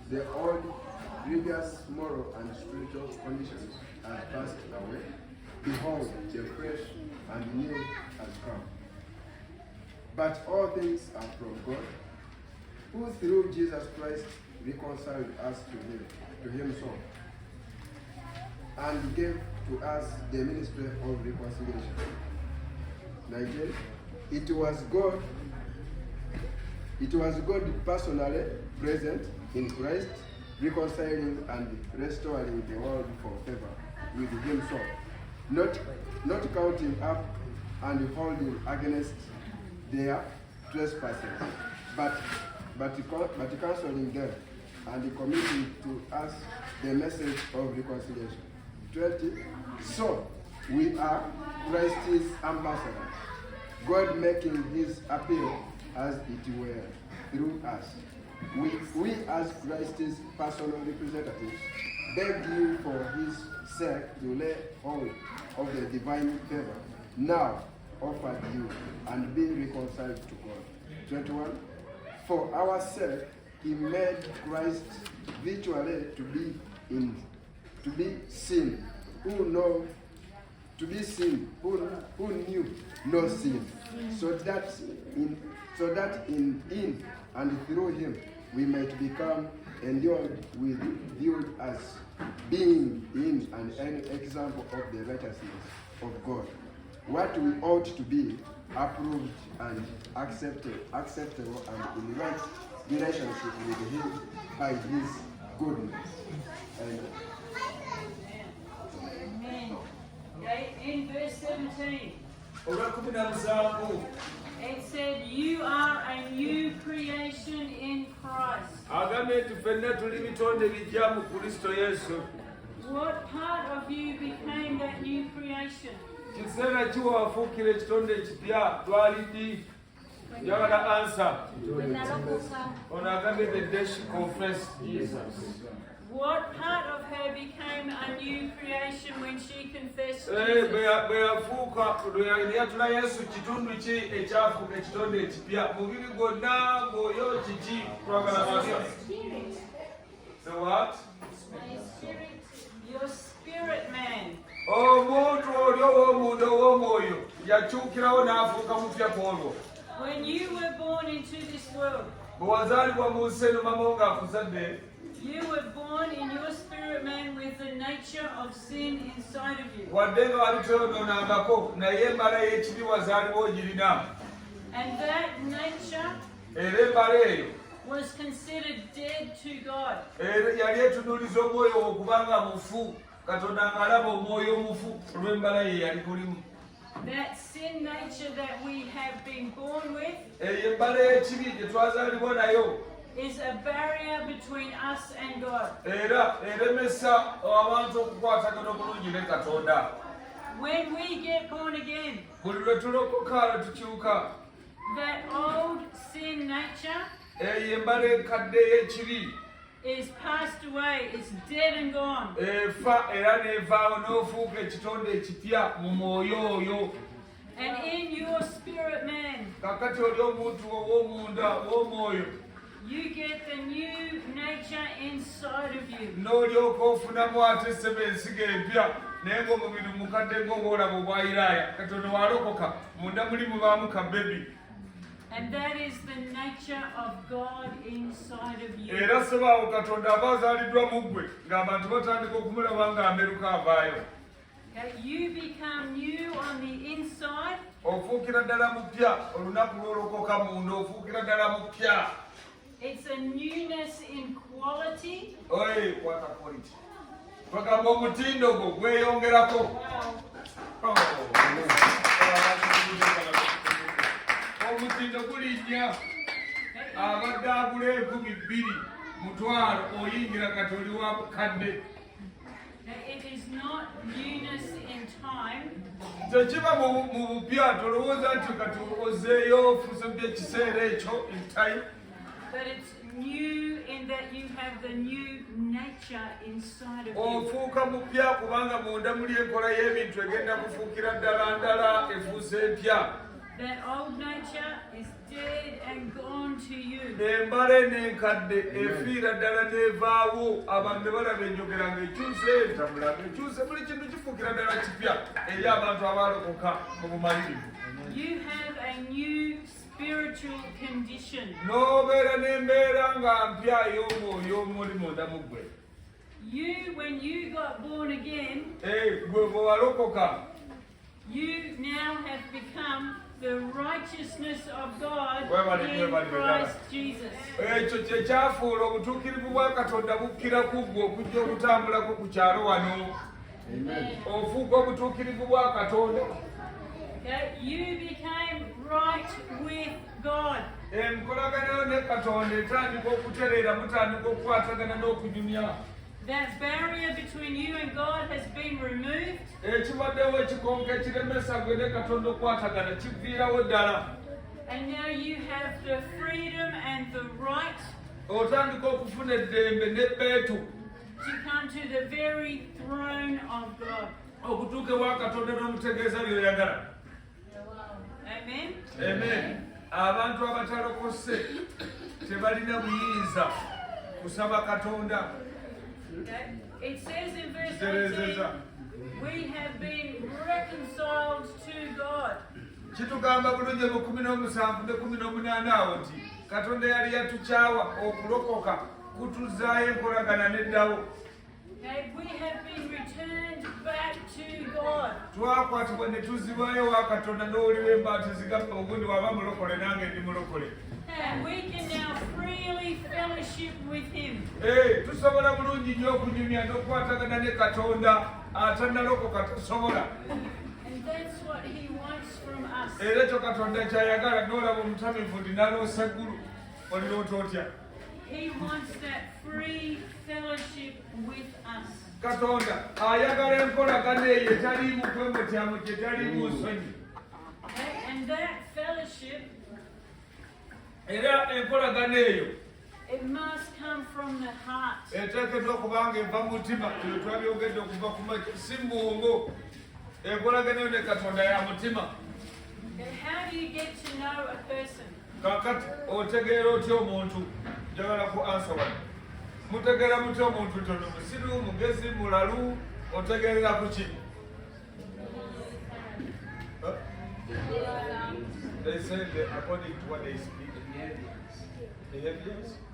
The old grievous moral and spiritual conditions are passed away. Behold, the fresh and new has come. But all things are from God, who through Jesus Christ reconciled us to himself, and gave to us the ministry of reconciliation. 19. It was God personally present in Christ, reconciling and restoring the world for favor with himself, not counting up and holding against their trespasses, but cancelling them and committing to us the message of reconciliation. 20. So we are Christ's ambassadors, God making his appeal as it were through us. We as Christ's personal representatives beg you for his sake to lay hold of the divine favor now offered you and be reconciled to God. 21. For our sake he made Christ virtually to be sin, who knew no sin, so that in and through him we might become endued with viewed as being in an example of the righteousness of God, what we ought to be, approved and acceptable and in right relationship with him by his goodness. Amen. Okay, in verse 17. It said, you are a new creation in Christ. What part of you became that new creation? What part of her became a new creation when she confessed Jesus? The what? Your spirit man. When you were born into this world, you were born in your spirit man with the nature of sin inside of you. And that nature was considered dead to God. That sin nature that we have been born with is a barrier between us and God. When we get born again, that old sin nature is passed away, it's dead and gone. And in your spirit man, you get the new nature inside of you. And that is the nature of God inside of you. Okay, you become new on the inside. It's a newness in quality. What a quality. It is not newness in time. But it's new in that you have the new nature inside of you. That old nature is dead and gone to you. embala enenkadde efiira ddala n'evaawo abantu ne balaba enjogera ng'ekyuse entambula ng'ekyuse buli kintu kifuukira ddala kipya eri abantu abalokoka mu bumalirivu. You have a new spiritual condition. N'obeera n'embeera nga mpya ey'omwoyo omuli munda mu ggwe. You, when you got born again, Gwe bwe walokoka you now have become the righteousness of God in Webale. Christ Jesus. ekyo kye kyafuula obutuukirivu bwa Katonda bukkira ku ggwe okujja okutambulako ku kyalo wano. Ofuuka obutuukirivu bwa Katonda. Okay? You became right with God. Enkolagana ne Katonda etandika okutereera, mutandika okukwatagana n'okunyumya. That barrier between you and God has been removed. Ekibaddewo ekikonko ekiremesa gwe ne Katonda okwatagana kiviirawo ddala. And now you have the freedom and the right Otandika okufuna eddembe n'ebbeetu to come to the very throne of God. okutuuka ewa Katonda n'omutegeeza by'oyagala. Amen? Amen. Abantu abatalokose tebalina buyinza kusaba Katonda. Okay. It says in verse 18, we have been reconciled to God. Kitugamba bulungi mu 17 ne 18 awo nti Katonda yali yatukyawa okulokoka kutuzaayo enkolagana n'eddawo. Okay. We have been returned back to God. Twakwatibwa ne tuzibwayo wa Katonda n'oliwo embaati zigamba ogundi waba mulokole nange ndi mulokole. And we can now freely fellowship with Him. Tusobola bulungi nnyo okunyumya n'okukwatagana ne Katonda atannalokoka tusobola. And that's what He wants from us. Era ekyo Katonda kyayagala n'olaba omutamivu ndi naloosa eggulu oliroota otya. He wants that free fellowship with us. Katonda ayagala enkolagana eyo etaliimu kwemutyamu gyetaliimu nsonyi. Okay? And that fellowship, Era enkolagana eyo it must come from the heart. eteekeddwa okuba nga eva mu mutima. Ebyo twabyogedde okuva ku makya si mbungo. Enkolagana eyo ne Katonda ya mutima. Okay, how do you get to know a person? Kakati otegeera otya omuntu? Njagala ku ansa wano. Mutegeera mutya omuntu tono musiru, mugezi, mulalu, otegeerera ku ki? They say that according to what they speak, behaviors.